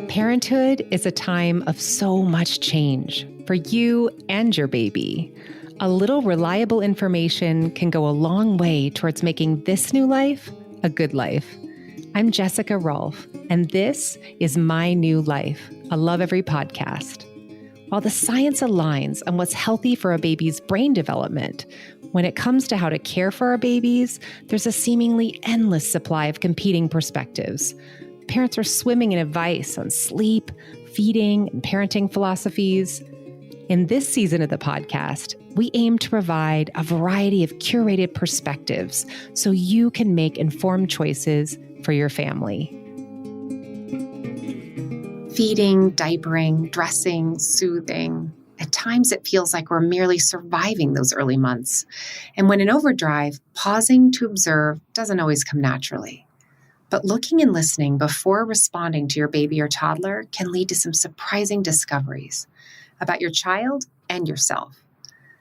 Parenthood is a time of so much change for you and your baby. A little reliable information can go a long way towards making this new life a good life. I'm Jessica Rolfe, and this is My New Life, a Lovevery podcast. While the science aligns on what's healthy for a baby's brain development, when it comes to how to care for our babies, there's a seemingly endless supply of competing perspectives. Parents are swimming in advice on sleep, feeding, and parenting philosophies. In this season of the podcast, we aim to provide a variety of curated perspectives so you can make informed choices for your family. Feeding, diapering, dressing, soothing. At times it feels like we're merely surviving those early months. And when in overdrive, pausing to observe doesn't always come naturally. But looking and listening before responding to your baby or toddler can lead to some surprising discoveries about your child and yourself.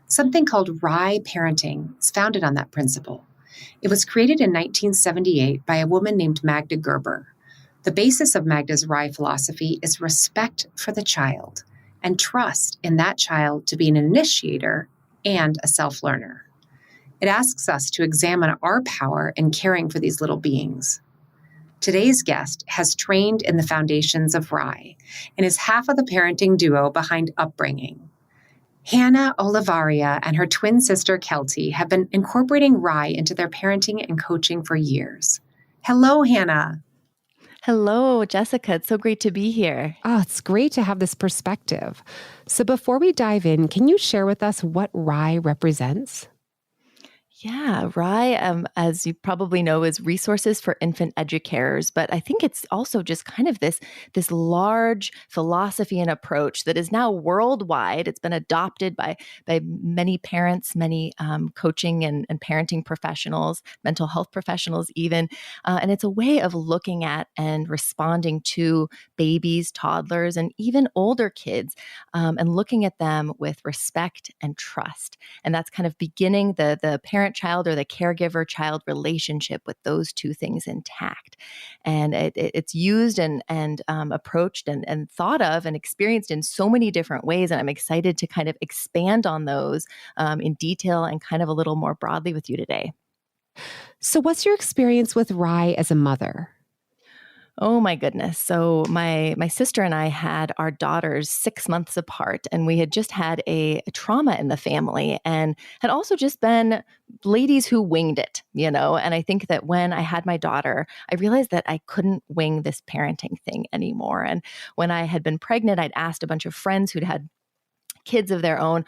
Something called RIE parenting is founded on that principle. It was created in 1978 by a woman named Magda Gerber. The basis of Magda's RIE philosophy is respect for the child and trust in that child to be an initiator and a self-learner. It asks us to examine our power in caring for these little beings. Today's guest has trained in the foundations of RIE and is half of the parenting duo behind Upbringing. Hannah Olivaria and her twin sister Kelty have been incorporating RIE into their parenting and coaching for years. Hello, Hannah. Hello, Jessica. It's so great to be here. Oh, it's great to have this perspective. So before we dive in, can you share with us what RIE represents? Yeah, RIE, as you probably know, is Resources for Infant Educators. But I think it's also just kind of this large philosophy and approach that is now worldwide. It's been adopted by many parents, many coaching and parenting professionals, mental health professionals even. And it's a way of looking at and responding to babies, toddlers, and even older kids, and looking at them with respect and trust. And that's kind of beginning the parent-child or the caregiver-child relationship with those two things intact. And it's used and approached and thought of and experienced in so many different ways. And I'm excited to kind of expand on those in detail and kind of a little more broadly with you today. So what's your experience with RIE as a mother? Oh my goodness. So my sister and I had our daughters 6 months apart, and we had just had a trauma in the family and had also just been ladies who winged it, and I think that when I had my daughter, I realized that I couldn't wing this parenting thing anymore. And when I had been pregnant, I'd asked a bunch of friends who'd had kids of their own,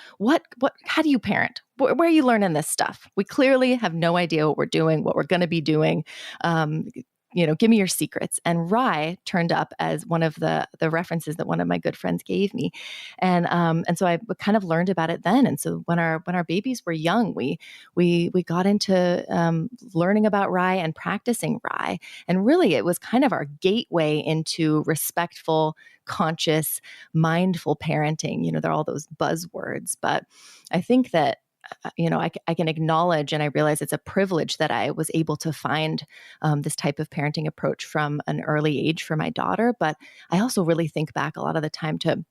how do you parent? Where are you learning this stuff? We clearly have no idea what we're doing, what we're going to be doing. Give me your secrets. And RIE turned up as one of the references that one of my good friends gave me. And so I kind of learned about it then. And so when our babies were young, we got into learning about RIE and practicing RIE. And really it was kind of our gateway into respectful, conscious, mindful parenting. There are all those buzzwords, but I think that I can acknowledge, and I realize it's a privilege that I was able to find this type of parenting approach from an early age for my daughter. But I also really think back a lot of the time to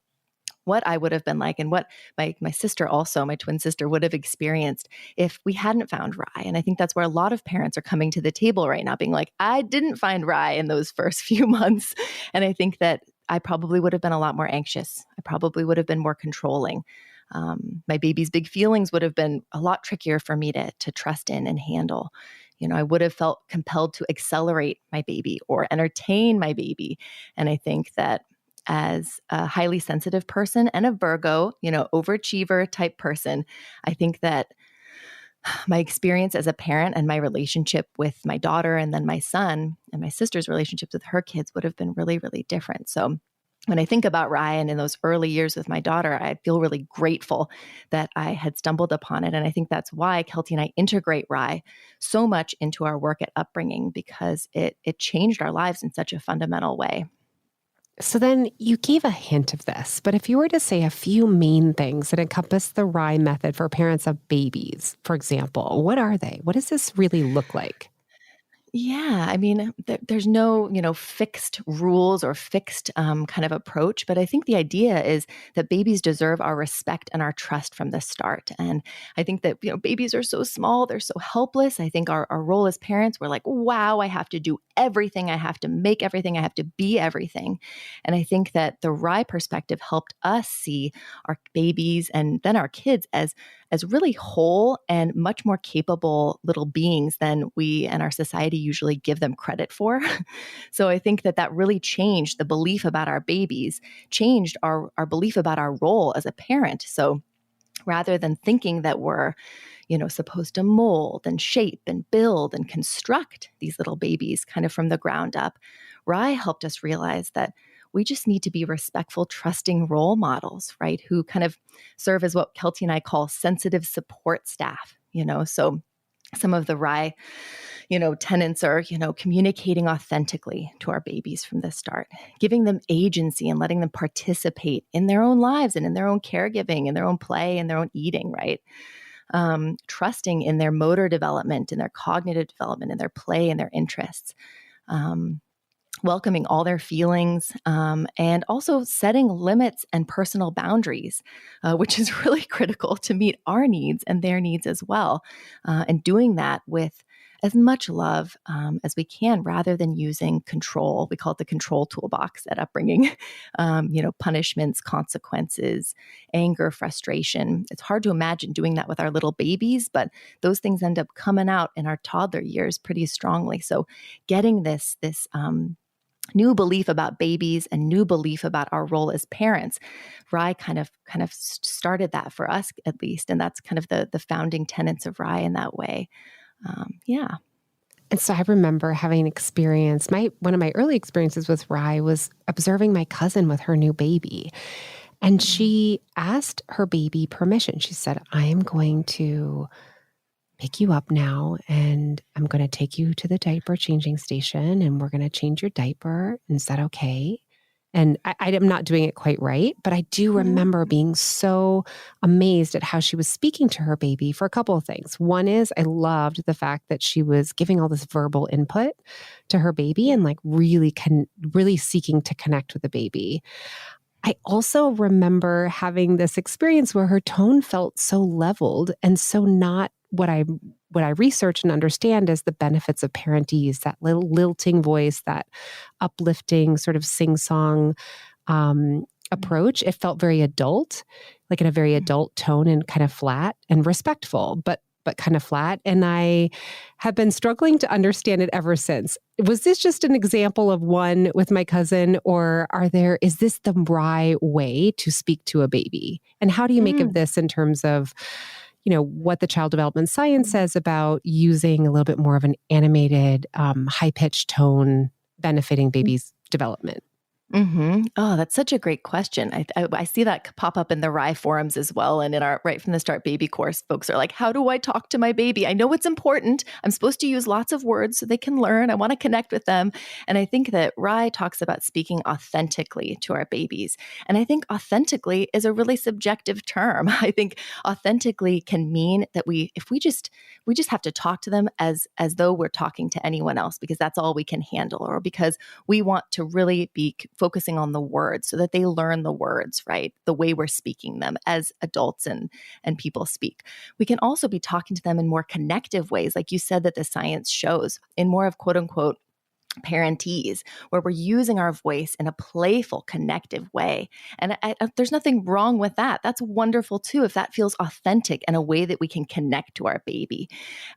what I would have been like and what my sister also, my twin sister, would have experienced if we hadn't found RIE. And I think that's where a lot of parents are coming to the table right now being like, I didn't find RIE in those first few months. And I think that I probably would have been a lot more anxious. I probably would have been more controlling. My baby's big feelings would have been a lot trickier for me to trust in and handle. I would have felt compelled to accelerate my baby or entertain my baby. And I think that as a highly sensitive person and a Virgo, overachiever type person, I think that my experience as a parent and my relationship with my daughter and then my son and my sister's relationships with her kids would have been really, really different. So when I think about RIE and in those early years with my daughter, I feel really grateful that I had stumbled upon it. And I think that's why Kelty and I integrate RIE so much into our work at Upbringing, because it changed our lives in such a fundamental way. So then you gave a hint of this, but if you were to say a few main things that encompass the RIE method for parents of babies, for example, what are they? What does this really look like? Yeah, I mean, there's no, fixed rules or fixed kind of approach, but I think the idea is that babies deserve our respect and our trust from the start. And I think that, babies are so small, they're so helpless. I think our role as parents, we're like, wow, I have to do everything, I have to make everything, I have to be everything. And I think that the RIE perspective helped us see our babies and then our kids as really whole and much more capable little beings than we and our society usually give them credit for. So I think that really changed the belief about our babies, changed our belief about our role as a parent. So rather than thinking that we're, supposed to mold and shape and build and construct these little babies kind of from the ground up, RIE helped us realize that we just need to be respectful, trusting role models, right? Who kind of serve as what Kelty and I call sensitive support staff, So some of the RIE, tenants are, communicating authentically to our babies from the start, giving them agency and letting them participate in their own lives and in their own caregiving, in their own play, and their own eating, right? Trusting in their motor development, in their cognitive development, in their play and their interests. Welcoming all their feelings, and also setting limits and personal boundaries, which is really critical to meet our needs and their needs as well. And doing that with as much love as we can rather than using control. We call it the control toolbox at Upbringing. Punishments, consequences, anger, frustration. It's hard to imagine doing that with our little babies, but those things end up coming out in our toddler years pretty strongly. So getting this new belief about babies and new belief about our role as parents, RIE kind of started that for us at least, and that's kind of the founding tenets of RIE in that way. Yeah. And so I remember having experience, one of my early experiences with RIE was observing my cousin with her new baby. And she asked her baby permission. She said, I am going to pick you up now and I'm going to take you to the diaper changing station and we're going to change your diaper. And is that okay? And I am not doing it quite right, but I do remember being so amazed at how she was speaking to her baby for a couple of things. One is I loved the fact that she was giving all this verbal input to her baby and like really seeking to connect with the baby. I also remember having this experience where her tone felt so leveled and so not what I research and understand as the benefits of parentese, that little lilting voice, that uplifting sort of sing-song approach. It felt very adult, like in a very adult tone and kind of flat and respectful, but kind of flat. And I have been struggling to understand it ever since. Was this just an example of one with my cousin, or is this the RIE way to speak to a baby? And how do you make of this in terms of, what the child development science says about using a little bit more of an animated, high-pitched tone benefiting babies' development? Mm-hmm. Oh, that's such a great question. I see that pop up in the RIE forums as well. And in our Right from the Start baby course, folks are like, how do I talk to my baby? I know it's important. I'm supposed to use lots of words so they can learn. I want to connect with them. And I think that RIE talks about speaking authentically to our babies. And I think authentically is a really subjective term. I think authentically can mean that we just have to talk to them as though we're talking to anyone else, because that's all we can handle, or because we want to really be focusing on the words so that they learn the words, right? The way we're speaking them as adults and people speak. We can also be talking to them in more connective ways, like you said, that the science shows, in more of quote unquote parentese, where we're using our voice in a playful, connective way. And there's nothing wrong with that. That's wonderful too, if that feels authentic and a way that we can connect to our baby.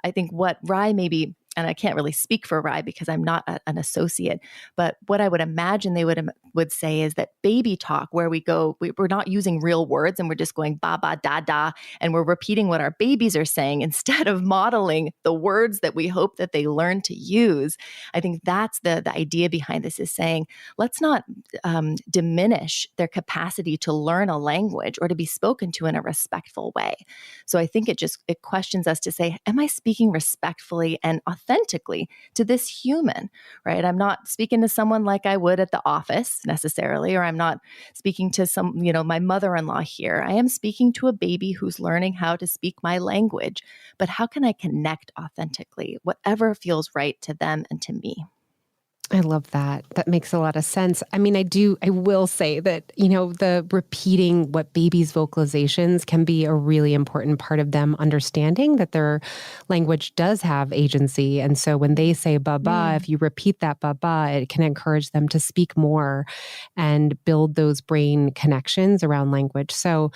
I think what RIE maybe, and I can't really speak for RIE because I'm not an associate, but what I would imagine they would say is that baby talk, where we're not using real words and we're just going ba ba da da, and we're repeating what our babies are saying instead of modeling the words that we hope that they learn to use. I think that's the idea behind this, is saying, let's not diminish their capacity to learn a language or to be spoken to in a respectful way. So I think it questions us to say, am I speaking respectfully and authentically authentically to this human, right? I'm not speaking to someone like I would at the office necessarily, or I'm not speaking to my mother-in-law here. I am speaking to a baby who's learning how to speak my language, but how can I connect authentically, whatever feels right to them and to me? I love that. That makes a lot of sense. I mean, I will say that, the repeating what babies' vocalizations can be a really important part of them understanding that their language does have agency. And so when they say baba, if you repeat that baba, it can encourage them to speak more and build those brain connections around language. So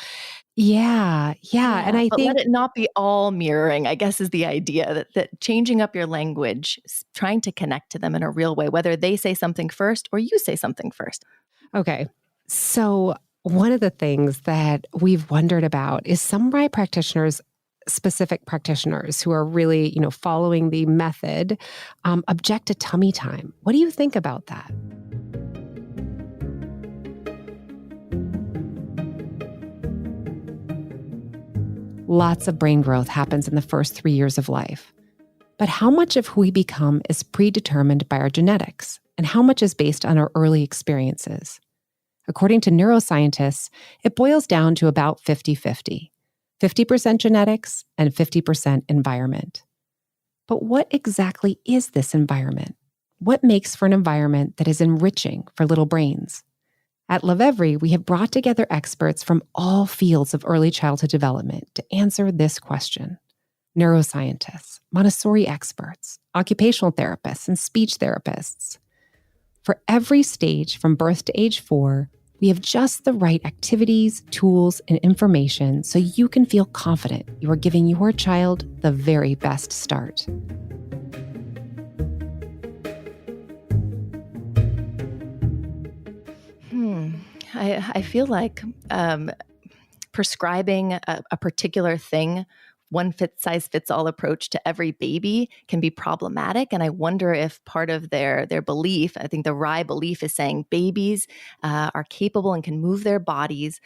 yeah. And I but think let it not be all mirroring, I guess, is the idea that changing up your language, trying to connect to them in a real way, whether they say something first or you say something first. Okay. So one of the things that we've wondered about is some RIE practitioners, specific practitioners who are really, following the method, object to tummy time. What do you think about that? Lots of brain growth happens in the first 3 years of life. But how much of who we become is predetermined by our genetics, and how much is based on our early experiences? According to neuroscientists, it boils down to about 50-50, 50% genetics and 50% environment. But what exactly is this environment? What makes for an environment that is enriching for little brains? At Lovevery, we have brought together experts from all fields of early childhood development to answer this question. Neuroscientists, Montessori experts, occupational therapists, and speech therapists. For every stage from birth to age 4, we have just the right activities, tools, and information so you can feel confident you are giving your child the very best start. I feel like prescribing a particular thing, one size fits all approach to every baby can be problematic. And I wonder if part of their belief, I think the RIE belief is saying babies are capable and can move their bodies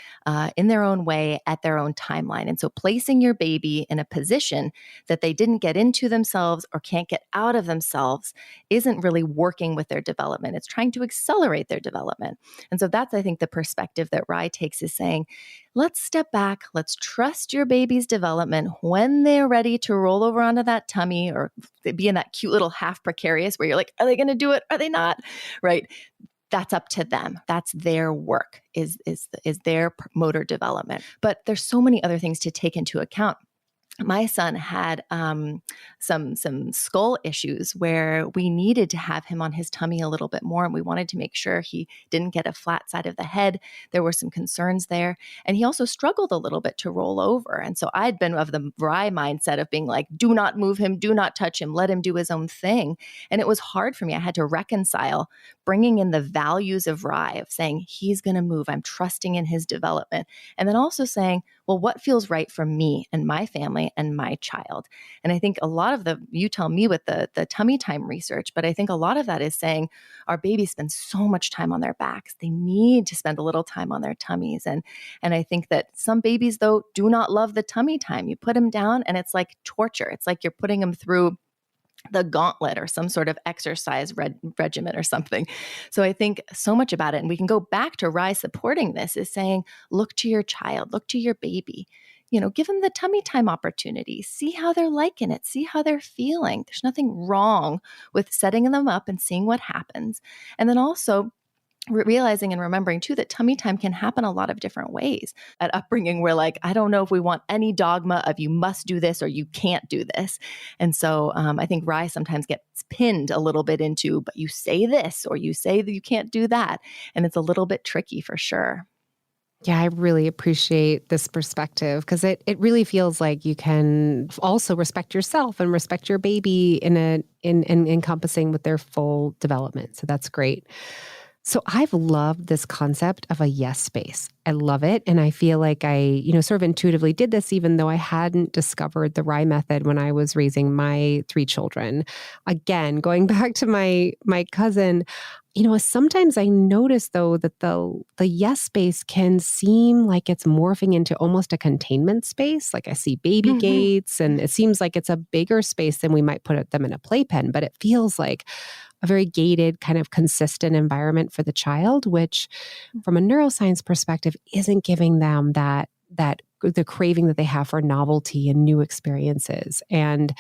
in their own way at their own timeline. And so placing your baby in a position that they didn't get into themselves or can't get out of themselves isn't really working with their development. It's trying to accelerate their development. And so that's, I think, the perspective that RIE takes is saying, let's step back. Let's trust your baby's development. When they're ready to roll over onto that tummy or be in that cute little half precarious where you're like, are they going to do it? Are they not? Right. That's up to them. That's their work, is their motor development. But there's so many other things to take into account. My son had some skull issues where we needed to have him on his tummy a little bit more, and we wanted to make sure he didn't get a flat side of the head. There were some concerns there, and he also struggled a little bit to roll over. And so I'd been of the RIE mindset of being like, do not move him, do not touch him, let him do his own thing. And it was hard for me. I had to reconcile bringing in the values of RIE, of saying he's going to move, I'm trusting in his development, and then also saying, well, what feels right for me and my family and my child? And I think a lot of you tell me with the tummy time research, but I think a lot of that is saying our babies spend so much time on their backs. They need to spend a little time on their tummies. And I think that some babies, though, do not love the tummy time. You put them down and it's like torture. It's like you're putting them through the gauntlet or some sort of exercise regimen or something. So I think so much about it. And we can go back to RIE supporting this is saying, look to your child, look to your baby, give them the tummy time opportunity, see how they're liking it, see how they're feeling. There's nothing wrong with setting them up and seeing what happens. And then also realizing and remembering too that tummy time can happen a lot of different ways. At Upbringing, we're like, I don't know if we want any dogma of you must do this or you can't do this. And so I think RIE sometimes gets pinned a little bit into, but you say this or you say that you can't do that. And it's a little bit tricky for sure. Yeah, I really appreciate this perspective because it really feels like you can also respect yourself and respect your baby in encompassing with their full development. So that's great. So I've loved this concept of a yes space. I love it. And I feel like I, sort of intuitively did this, even though I hadn't discovered the RIE method when I was raising my 3 children. Again, going back to my cousin, Sometimes I notice though that the yes space can seem like it's morphing into almost a containment space. Like I see baby gates, and it seems like it's a bigger space than we might put them in a playpen, but it feels like a very gated, kind of consistent environment for the child, which from a neuroscience perspective isn't giving them that the craving that they have for novelty and new experiences and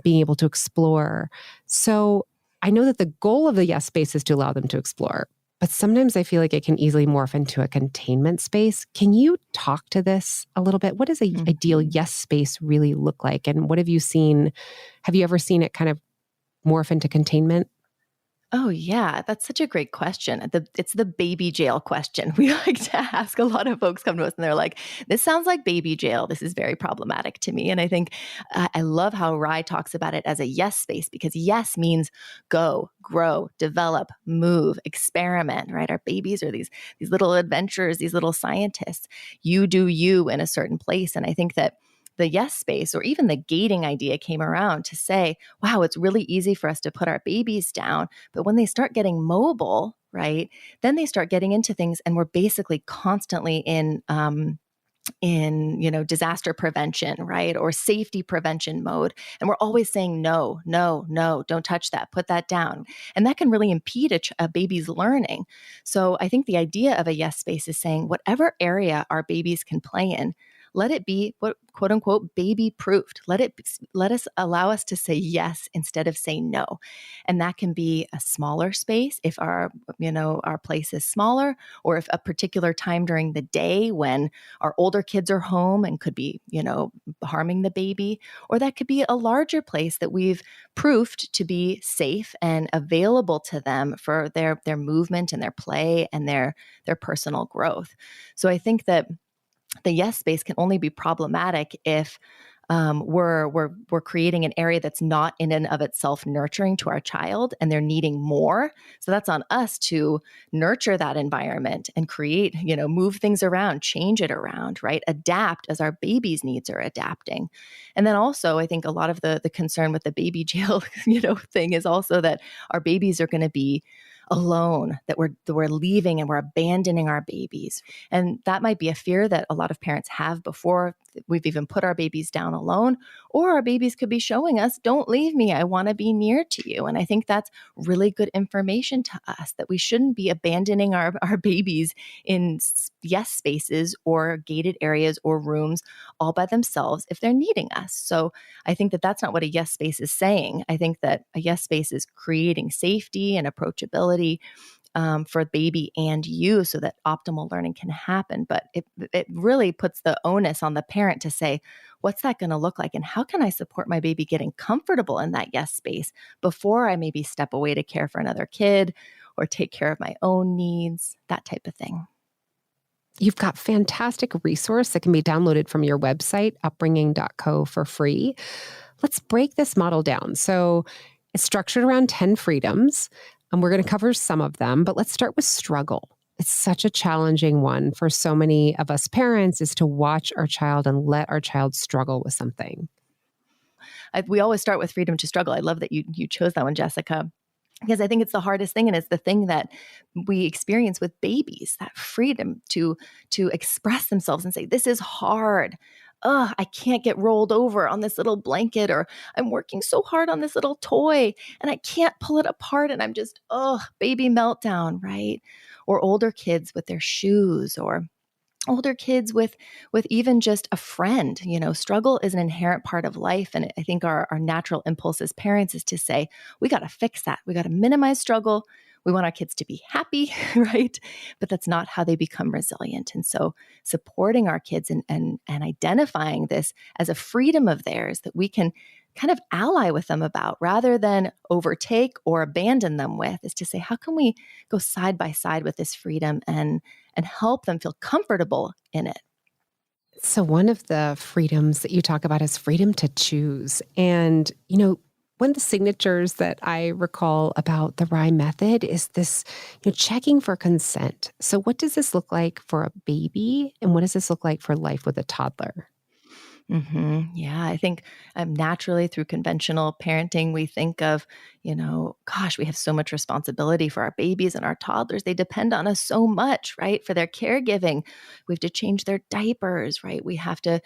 being able to explore. So I know that the goal of the yes space is to allow them to explore, but sometimes I feel like it can easily morph into a containment space. Can you talk to this a little bit? What does an ideal yes space really look like? And what have you seen? Have you ever seen it kind of morph into containment? Oh, yeah. That's such a great question. It's the baby jail question. We like to ask. A lot of folks come to us and they're like, this sounds like baby jail. This is very problematic to me. And I think I love how RIE talks about it as a yes space, because yes means go, grow, develop, move, experiment, right? Our babies are these little adventurers, these little scientists. You do you in a certain place. And I think that the yes space, or even the gating idea, came around to say, wow, it's really easy for us to put our babies down. But when they start getting mobile, right, then they start getting into things, and we're basically constantly in disaster prevention, right, or safety prevention mode, and we're always saying no, no, no, don't touch that, put that down, and that can really impede a baby's learning. So I think the idea of a yes space is saying whatever area our babies can play in, let it be what quote unquote baby proofed. Allow us to say yes instead of say no. And that can be a smaller space if our place is smaller, or if a particular time during the day when our older kids are home and could be, harming the baby, or that could be a larger place that we've proofed to be safe and available to them for their movement and their play and their personal growth. So I think that the yes space can only be problematic if we're creating an area that's not in and of itself nurturing to our child, and they're needing more. So that's on us to nurture that environment and create, move things around, change it around, right? Adapt as our baby's needs are adapting. And then also, I think a lot of the concern with the baby jail, thing is also that our babies are going to be alone, that we're leaving and we're abandoning our babies. And that might be a fear that a lot of parents have before we've even put our babies down alone, or our babies could be showing us, don't leave me, I want to be near to you. And I think that's really good information to us, that we shouldn't be abandoning our babies in yes spaces or gated areas or rooms all by themselves if they're needing us. So I think that that's not what a yes space is saying. I think that a yes space is creating safety and approachability for baby and you, so that optimal learning can happen. But it really puts the onus on the parent to say, what's that going to look like? And how can I support my baby getting comfortable in that yes space before I maybe step away to care for another kid or take care of my own needs, that type of thing. You've got fantastic resource that can be downloaded from your website, upbringing.co, for free. Let's break this model down. So it's structured around 10 freedoms, and we're going to cover some of them, but let's start with struggle. It's such a challenging one for so many of us parents, is to watch our child and let our child struggle with something. We always start with freedom to struggle. I love that you chose that one, Jessica, because I think it's the hardest thing, and it's the thing that we experience with babies, that freedom to express themselves and say, this is hard. I can't get rolled over on this little blanket, or I'm working so hard on this little toy and I can't pull it apart, and I'm just, baby meltdown, right? Or older kids with their shoes, or older kids with even just a friend. Struggle is an inherent part of life. And I think our natural impulse as parents is to say, we got to fix that. We got to minimize struggle. We want our kids to be happy, right? But that's not how they become resilient. And so supporting our kids and identifying this as a freedom of theirs that we can kind of ally with them about, rather than overtake or abandon them with, is to say, how can we go side by side with this freedom and help them feel comfortable in it? So one of the freedoms that you talk about is freedom to choose. And, one of the signatures that I recall about the RIE method is this, checking for consent. So what does this look like for a baby? And what does this look like for life with a toddler? Yeah, I think naturally through conventional parenting, we think of, gosh, we have so much responsibility for our babies and our toddlers. They depend on us so much, right? For their caregiving, we have to change their diapers, right? We have to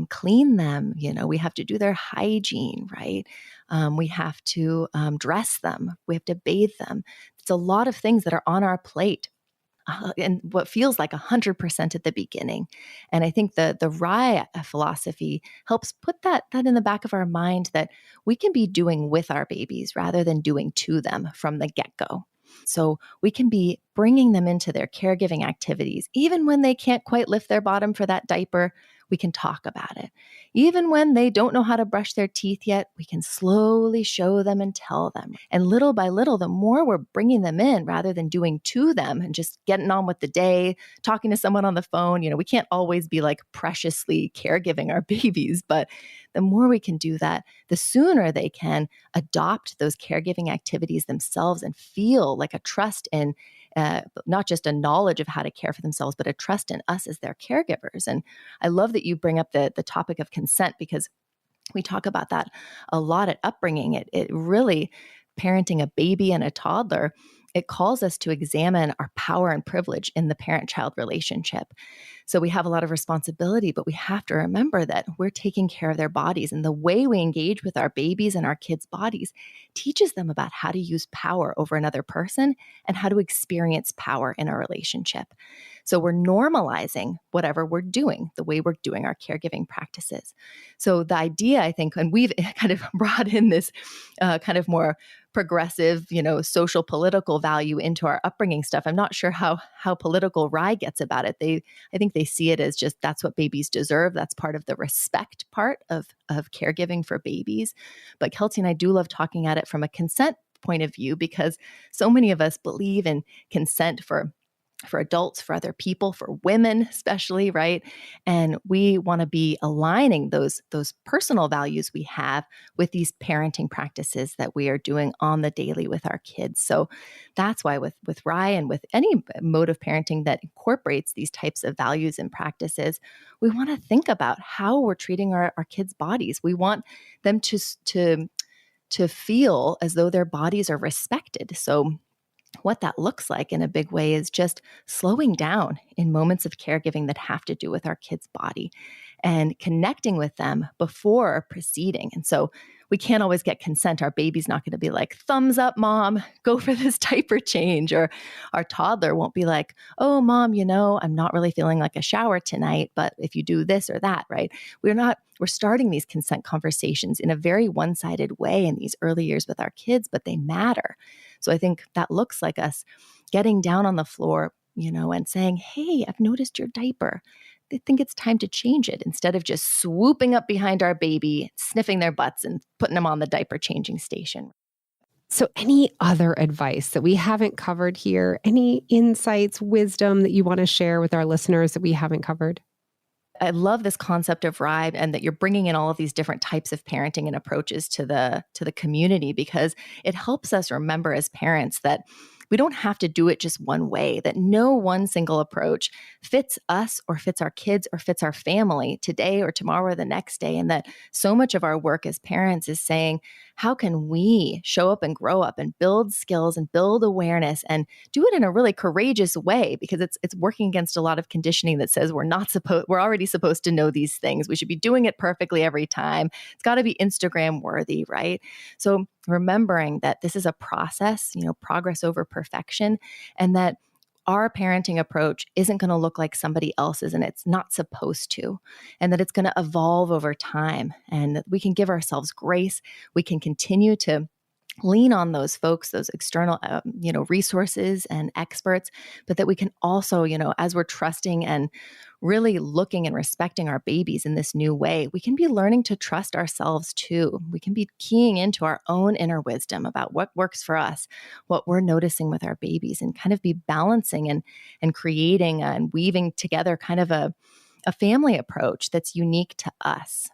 clean them. We have to do their hygiene, right? We have to dress them. We have to bathe them. It's a lot of things that are on our plate and what feels like 100% at the beginning. And I think the RIE philosophy helps put that in the back of our mind that we can be doing with our babies rather than doing to them from the get-go. So we can be bringing them into their caregiving activities. Even when they can't quite lift their bottom for that diaper, we can talk about it. Even when they don't know how to brush their teeth yet, we can slowly show them and tell them. And little by little, the more we're bringing them in rather than doing to them and just getting on with the day, talking to someone on the phone, we can't always be like preciously caregiving our babies, but the more we can do that, the sooner they can adopt those caregiving activities themselves and feel like a trust in not just a knowledge of how to care for themselves, but a trust in us as their caregivers. And I love that you bring up the topic of consent, because we talk about that a lot at Upbringing. It really, parenting a baby and a toddler, it calls us to examine our power and privilege in the parent-child relationship. So we have a lot of responsibility, but we have to remember that we're taking care of their bodies. And the way we engage with our babies and our kids' bodies teaches them about how to use power over another person and how to experience power in a relationship. So we're normalizing whatever we're doing, the way we're doing our caregiving practices. So the idea, I think, and we've kind of brought in this kind of more progressive, social political value into our upbringing stuff. I'm not sure how political RIE gets about it. I think they see it as just that's what babies deserve. That's part of the respect part of caregiving for babies. But Kelsey and I do love talking at it from a consent point of view, because so many of us believe in consent for adults, for other people, for women especially, right? And we want to be aligning those personal values we have with these parenting practices that we are doing on the daily with our kids. So that's why with RIE and with any mode of parenting that incorporates these types of values and practices, we want to think about how we're treating our kids' bodies. We want them to feel as though their bodies are respected. So what that looks like in a big way is just slowing down in moments of caregiving that have to do with our kid's body and connecting with them before proceeding. And so we can't always get consent. Our baby's not going to be like, thumbs up, mom, go for this diaper change. Or our toddler won't be like, oh, mom, I'm not really feeling like a shower tonight, but if you do this or that, right? We're starting these consent conversations in a very one-sided way in these early years with our kids, but they matter. So I think that looks like us getting down on the floor, and saying, hey, I've noticed your diaper. I think it's time to change it, instead of just swooping up behind our baby, sniffing their butts and putting them on the diaper changing station. So any other advice that we haven't covered here? Any insights, wisdom that you want to share with our listeners that we haven't covered? I love this concept of RIE, and that you're bringing in all of these different types of parenting and approaches to the community, because it helps us remember as parents that we don't have to do it just one way, that no one single approach fits us or fits our kids or fits our family today or tomorrow or the next day. And that so much of our work as parents is saying, how can we show up and grow up and build skills and build awareness and do it in a really courageous way? Because it's working against a lot of conditioning that says we're already supposed to know these things. We should be doing it perfectly every time. It's got to be Instagram worthy, right? So remembering that this is a process, progress over perfection, and that our parenting approach isn't going to look like somebody else's, and it's not supposed to, and that it's going to evolve over time, and that we can give ourselves grace. We can continue to lean on those folks, those external, resources and experts, but that we can also, as we're trusting and really looking and respecting our babies in this new way, we can be learning to trust ourselves too. We can be keying into our own inner wisdom about what works for us, what we're noticing with our babies, and kind of be balancing and creating and weaving together kind of a family approach that's unique to us.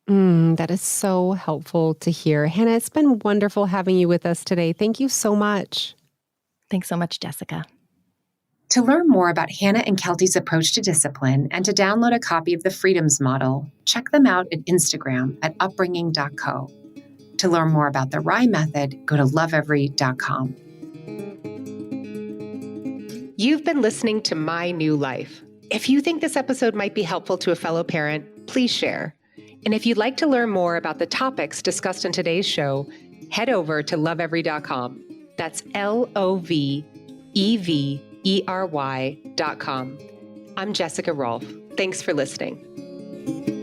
That is so helpful to hear. Hannah, it's been wonderful having you with us today. Thank you so much. Thanks so much, Jessica. To learn more about Hannah and Kelty's approach to discipline and to download a copy of the Freedoms Model, check them out at Instagram at upbringing.co. To learn more about the RIE method, go to lovevery.com. You've been listening to My New Life. If you think this episode might be helpful to a fellow parent, please share. And if you'd like to learn more about the topics discussed in today's show, head over to lovevery.com. That's LOVEVERY.com. I'm Jessica Rolfe. Thanks for listening.